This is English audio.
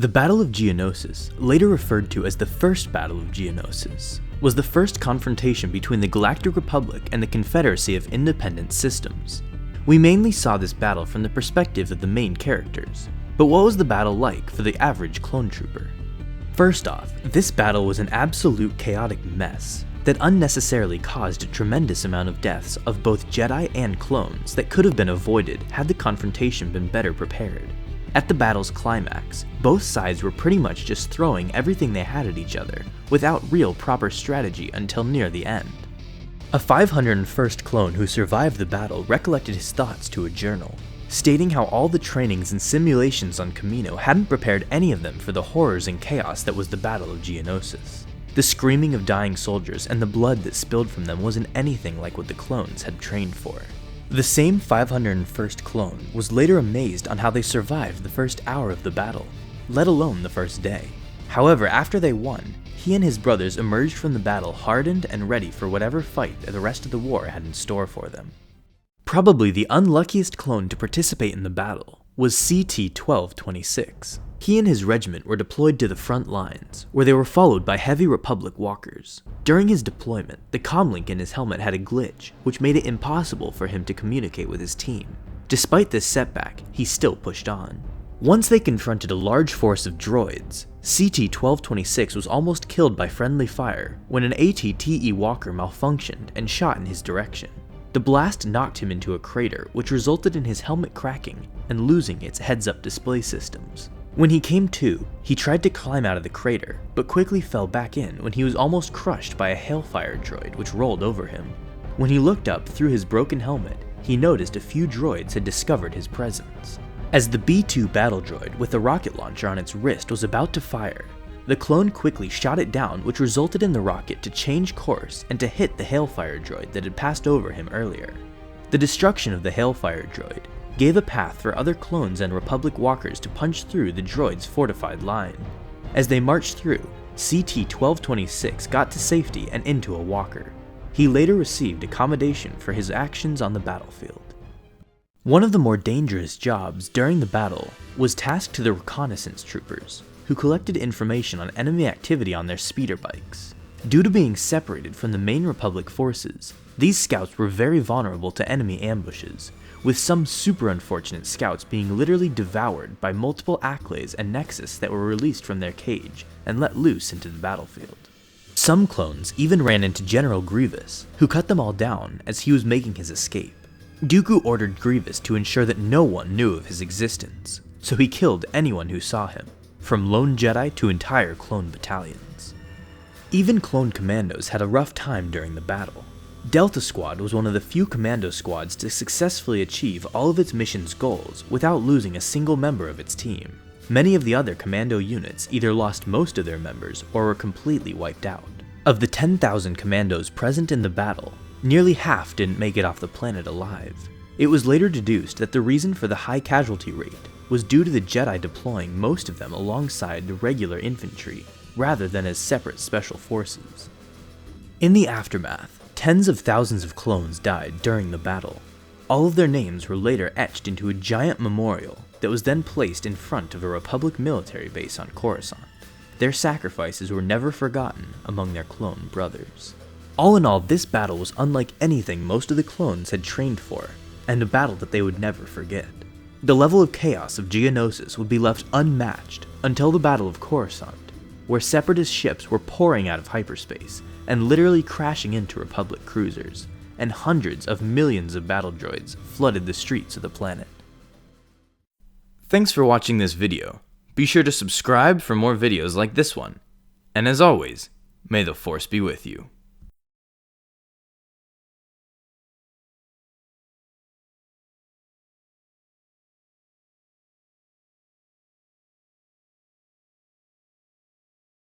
The Battle of Geonosis, later referred to as the First Battle of Geonosis, was the first confrontation between the Galactic Republic and the Confederacy of Independent Systems. We mainly saw this battle from the perspective of the main characters, but what was the battle like for the average clone trooper? First off, this battle was an absolute chaotic mess that unnecessarily caused a tremendous amount of deaths of both Jedi and clones that could have been avoided had the confrontation been better prepared. At the battle's climax, both sides were pretty much just throwing everything they had at each other, without real proper strategy until near the end. A 501st clone who survived the battle recollected his thoughts to a journal, stating how all the trainings and simulations on Kamino hadn't prepared any of them for the horrors and chaos that was the Battle of Geonosis. The screaming of dying soldiers and the blood that spilled from them wasn't anything like what the clones had trained for. The same 501st clone was later amazed on how they survived the first hour of the battle, let alone the first day. However, after they won, he and his brothers emerged from the battle hardened and ready for whatever fight the rest of the war had in store for them. Probably the unluckiest clone to participate in the battle was CT-1226. He and his regiment were deployed to the front lines, where they were followed by heavy Republic walkers. During his deployment, the comlink in his helmet had a glitch, which made it impossible for him to communicate with his team. Despite this setback, he still pushed on. Once they confronted a large force of droids, CT-1226 was almost killed by friendly fire when an AT-TE walker malfunctioned and shot in his direction. The blast knocked him into a crater, which resulted in his helmet cracking and losing its heads-up display systems. When he came to, he tried to climb out of the crater, but quickly fell back in when he was almost crushed by a Hailfire droid which rolled over him. When he looked up through his broken helmet, he noticed a few droids had discovered his presence. As the B-2 battle droid with a rocket launcher on its wrist was about to fire, the clone quickly shot it down, which resulted in the rocket to change course and to hit the Hailfire droid that had passed over him earlier. The destruction of the Hailfire droid gave a path for other clones and Republic walkers to punch through the droid's fortified line. As they marched through, CT-1226 got to safety and into a walker. He later received accommodation for his actions on the battlefield. One of the more dangerous jobs during the battle was tasked to the reconnaissance troopers, who collected information on enemy activity on their speeder bikes. Due to being separated from the main Republic forces, these scouts were very vulnerable to enemy ambushes, with some super unfortunate scouts being literally devoured by multiple Acklays and Nexus that were released from their cage and let loose into the battlefield. Some clones even ran into General Grievous, who cut them all down as he was making his escape. Dooku ordered Grievous to ensure that no one knew of his existence, so he killed anyone who saw him, from lone Jedi to entire clone battalions. Even clone commandos had a rough time during the battle. Delta Squad was one of the few commando squads to successfully achieve all of its mission's goals without losing a single member of its team. Many of the other commando units either lost most of their members or were completely wiped out. Of the 10,000 commandos present in the battle, nearly half didn't make it off the planet alive. It was later deduced that the reason for the high casualty rate was due to the Jedi deploying most of them alongside the regular infantry, rather than as separate special forces. In the aftermath, tens of thousands of clones died during the battle. All of their names were later etched into a giant memorial that was then placed in front of a Republic military base on Coruscant. Their sacrifices were never forgotten among their clone brothers. All in all, this battle was unlike anything most of the clones had trained for, and a battle that they would never forget. The level of chaos of Geonosis would be left unmatched until the Battle of Coruscant, where Separatist ships were pouring out of hyperspace and literally crashing into Republic cruisers, and hundreds of millions of battle droids flooded the streets of the planet. Thanks for watching this video. Be sure to subscribe for more videos like this one. And as always, may the Force be with you.